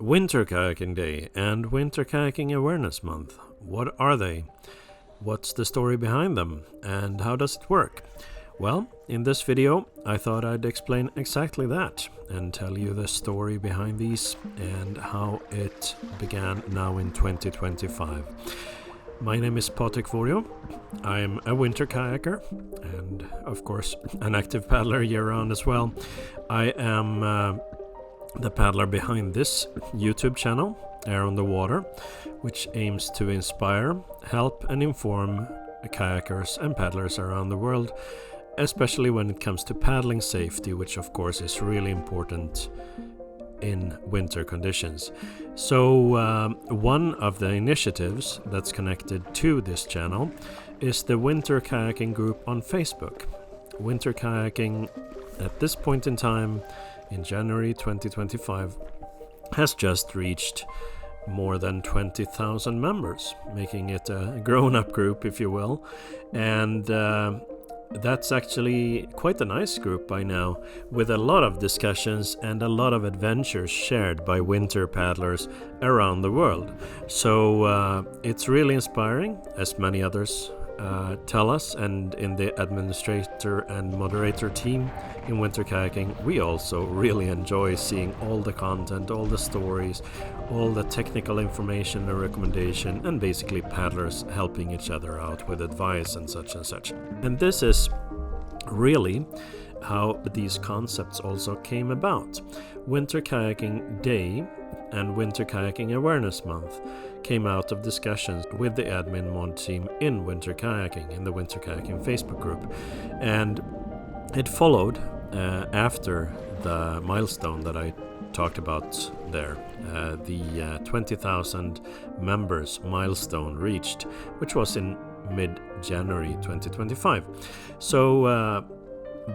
Winter Kayaking Day and Winter Kayaking Awareness Month. What are they? What's the story behind them? And how does it work? Well, in this video, I thought I'd explain exactly that and tell you the story behind these and how it began now in 2025. My name is Patrik Vorio. I'm a winter kayaker and, of course, an active paddler year-round as well. I am the paddler behind this YouTube channel, Air on the Water, which aims to inspire, help and inform kayakers and paddlers around the world, especially when it comes to paddling safety, which of course is really important in winter conditions. So one of the initiatives that's connected to this channel is the Winter Kayaking group on Facebook. Winter Kayaking at this point in time in January 2025 has just reached more than 20,000 members, making it a grown-up group, if you will. And that's actually quite a nice group by now, with a lot of discussions and a lot of adventures shared by winter paddlers around the world. So it's really inspiring, as many others tell us, and in the administrator and moderator team in Winter Kayaking, we also really enjoy seeing all the content, all the stories, all the technical information and recommendation, and basically paddlers helping each other out with advice and such and such. And this is really how these concepts also came about. Winter Kayaking Day and Winter Kayaking Awareness Month came out of discussions with the admin mod team in Winter Kayaking, in the Winter Kayaking Facebook group. And it followed after the milestone that I talked about there, the 20,000 members milestone reached, which was in mid-January 2025. So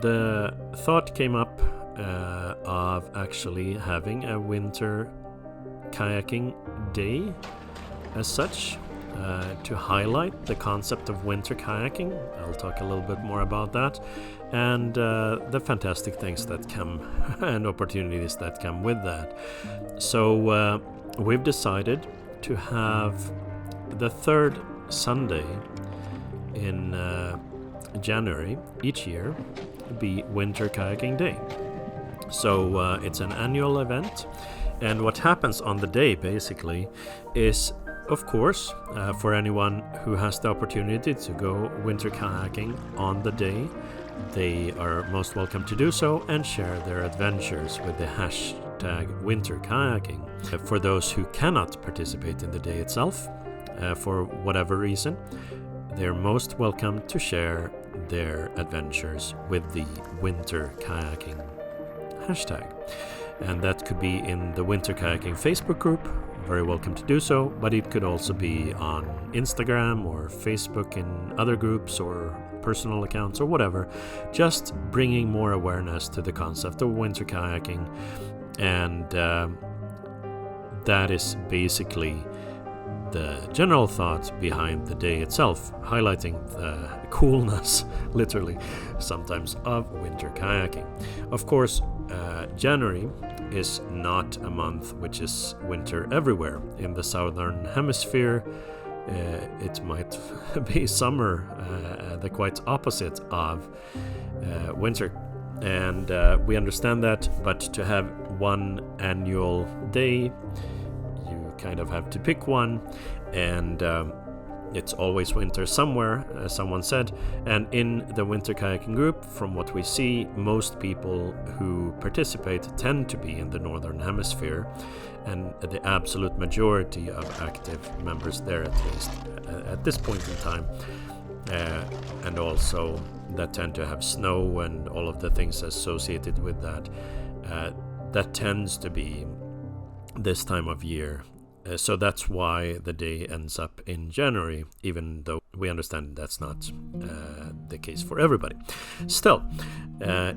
the thought came up of actually having a Winter Kayaking Day as such, to highlight the concept of winter kayaking. I'll talk a little bit more about that, and the fantastic things that come and opportunities that come with that. So we've decided to have the third Sunday in January each year be Winter Kayaking Day. So it's an annual event, and what happens on the day basically is, of course, for anyone who has the opportunity to go winter kayaking on the day, they are most welcome to do so and share their adventures with the hashtag winter kayaking. For those who cannot participate in the day itself, for whatever reason, they're most welcome to share their adventures with the winter kayaking hashtag. And that could be in the Winter Kayaking Facebook group, very welcome to do so, but it could also be on Instagram or Facebook in other groups or personal accounts or whatever, just bringing more awareness to the concept of winter kayaking. And that is basically the general thought behind the day itself, highlighting the coolness, literally, sometimes of winter kayaking. Of course, January is not a month which is winter everywhere. In the southern hemisphere, it might be summer, the quite opposite of winter. And we understand that, but to have one annual day, you kind of have to pick one, and it's always winter somewhere, as someone said. And in the Winter Kayaking group, from what we see, most people who participate tend to be in the northern hemisphere, and the absolute majority of active members there, at least at this point in time, and also that tend to have snow and all of the things associated with that, that tends to be this time of year. So that's why the day ends up in January, even though we understand that's not the case for everybody. Still,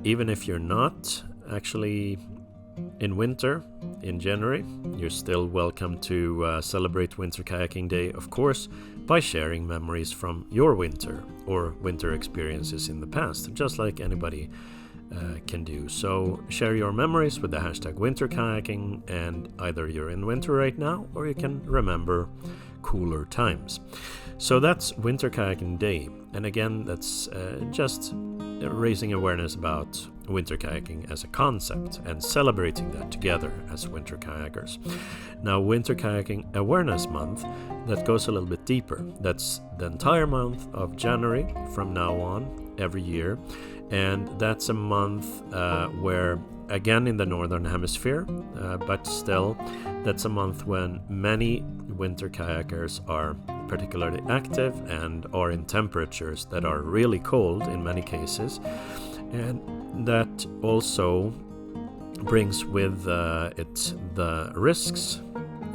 even if you're not actually in winter in January, you're still welcome to celebrate Winter Kayaking Day, of course, by sharing memories from your winter or winter experiences in the past, just like anybody can do. So share your memories with the hashtag Winter Kayaking, and either you're in winter right now or you can remember cooler times. So that's Winter Kayaking Day, and again, that's just raising awareness about winter kayaking as a concept and celebrating that together as winter kayakers. Now, Winter Kayaking Awareness Month, that goes a little bit deeper. That's the entire month of January from now on every year, and that's a month where, again in the Northern Hemisphere, but still, that's a month when many winter kayakers are particularly active and are in temperatures that are really cold in many cases, and that also brings with it the risks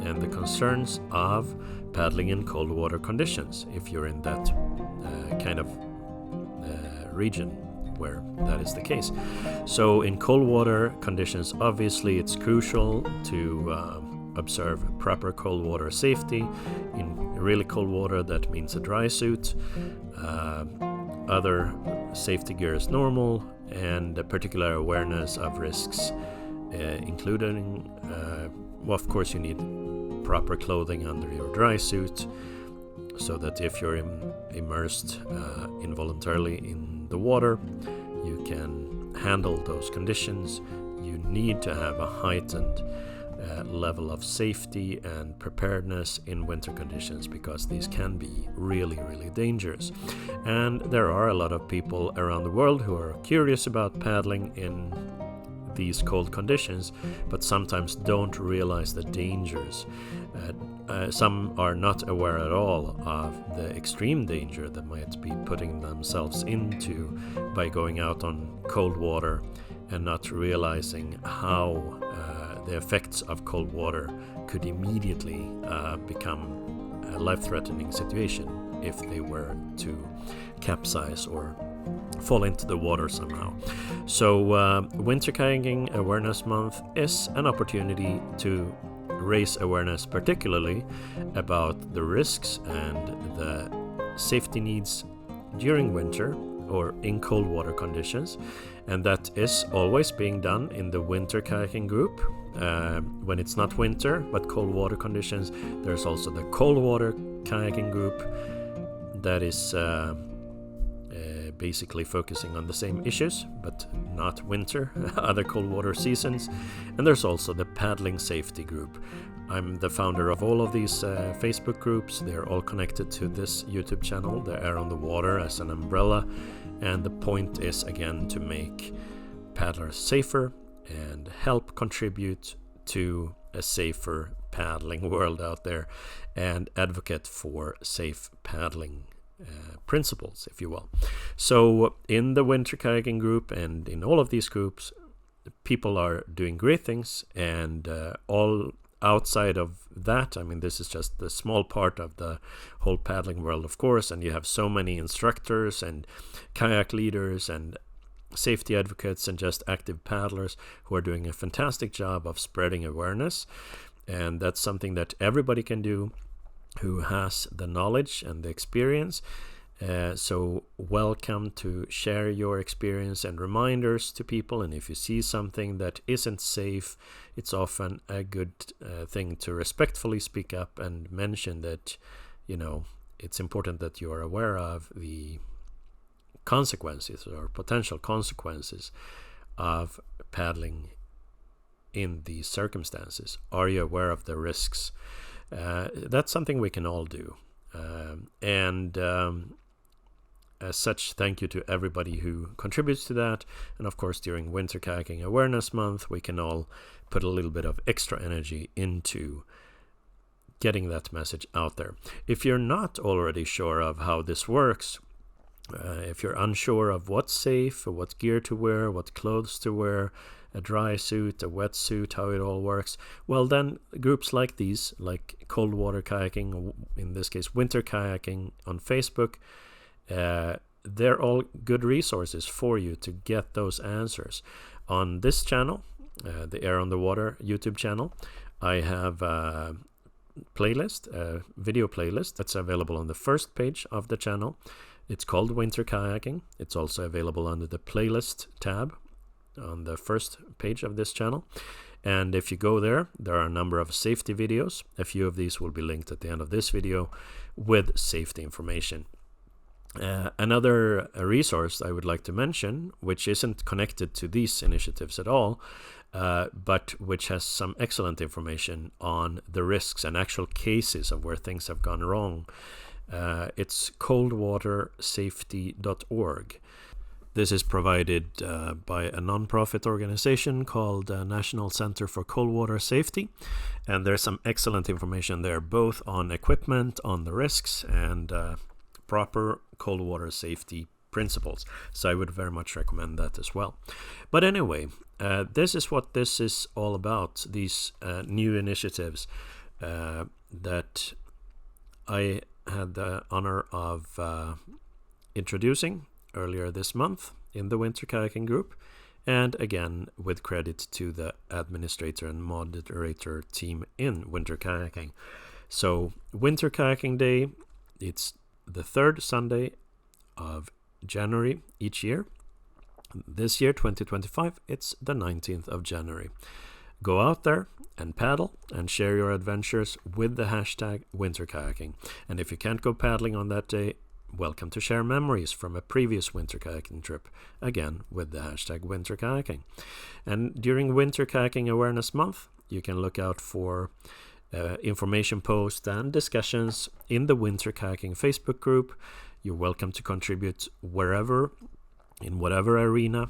and the concerns of paddling in cold water conditions if you're in that kind of region where that is the case. So in cold water conditions, obviously it's crucial to observe proper cold water safety. In really cold water, that means a dry suit, other safety gear is normal, and a particular awareness of risks, including, well, of course you need proper clothing under your dry suit, so that if you're immersed involuntarily in the water, you can handle those conditions. You need to have a heightened level of safety and preparedness in winter conditions, because these can be really, really dangerous. And there are a lot of people around the world who are curious about paddling in these cold conditions, but sometimes don't realize the dangers. Some are not aware at all of the extreme danger that might be putting themselves into by going out on cold water and not realizing how the effects of cold water could immediately become a life-threatening situation if they were to capsize or fall into the water somehow. So Winter Kayaking Awareness Month is an opportunity to raise awareness, particularly about the risks and the safety needs during winter or in cold water conditions, and that is always being done in the Winter Kayaking group. When it's not winter but cold water conditions, there's also the cold water kayaking group that is basically focusing on the same issues but not winter, other cold water seasons. And there's also the paddling safety group. I'm the founder of all of these Facebook groups. They're all connected to this YouTube channel, the Air on the Water, as an umbrella, and the point is again to make paddlers safer and help contribute to a safer paddling world out there, and advocate for safe paddling principles, if you will. So in the Winter Kayaking group and in all of these groups, people are doing great things, and all outside of that, I mean, this is just the small part of the whole paddling world, of course, and you have so many instructors and kayak leaders and safety advocates and just active paddlers who are doing a fantastic job of spreading awareness. And that's something that everybody can do who has the knowledge and the experience. So welcome to share your experience and reminders to people. And if you see something that isn't safe, it's often a good thing to respectfully speak up and mention that, you know, it's important that you are aware of the consequences or potential consequences of paddling in these circumstances. Are you aware of the risks? That's something we can all do. As such, thank you to everybody who contributes to that. And of course, during Winter Kayaking Awareness Month, we can all put a little bit of extra energy into getting that message out there. If you're not already sure of how this works, if you're unsure of what's safe, or what gear to wear, what clothes to wear, a dry suit, a wet suit, how it all works, well then groups like these, like Cold Water Kayaking, in this case Winter Kayaking on Facebook, they're all good resources for you to get those answers. On this channel, the Air on the Water YouTube channel, I have a playlist, a video playlist that's available on the first page of the channel. It's called Winter Kayaking. It's also available under the playlist tab on the first page of this channel. And if you go there, there are a number of safety videos. A few of these will be linked at the end of this video with safety information. Another resource I would like to mention, which isn't connected to these initiatives at all, but which has some excellent information on the risks and actual cases of where things have gone wrong. It's coldwatersafety.org. This is provided by a non-profit organization called National Center for Cold Water Safety, and there's some excellent information there, both on equipment, on the risks, and proper cold water safety principles. So I would very much recommend that as well. But anyway, this is what this is all about, these new initiatives that I had the honor of introducing earlier this month in the Winter Kayaking group, and again with credit to the administrator and moderator team in Winter Kayaking. So Winter Kayaking Day, it's the third Sunday of January each year. This year, 2025, it's the 19th of January. Go out there and paddle and share your adventures with the hashtag Winter Kayaking. And if you can't go paddling on that day, welcome to share memories from a previous winter kayaking trip, again with the hashtag Winter Kayaking. And during Winter Kayaking Awareness Month, you can look out for information posts and discussions in the Winter Kayaking Facebook group. You're welcome to contribute wherever, in whatever arena,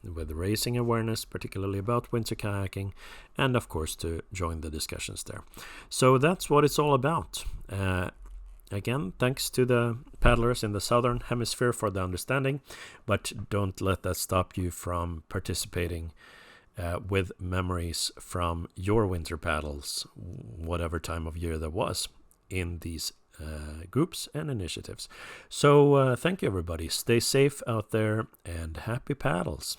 with raising awareness, particularly about winter kayaking, and of course to join the discussions there. So that's what it's all about. Again, thanks to the paddlers in the southern hemisphere for the understanding, but don't let that stop you from participating with memories from your winter paddles, whatever time of year there was, in these groups and initiatives. So thank you, everybody. Stay safe out there and happy paddles.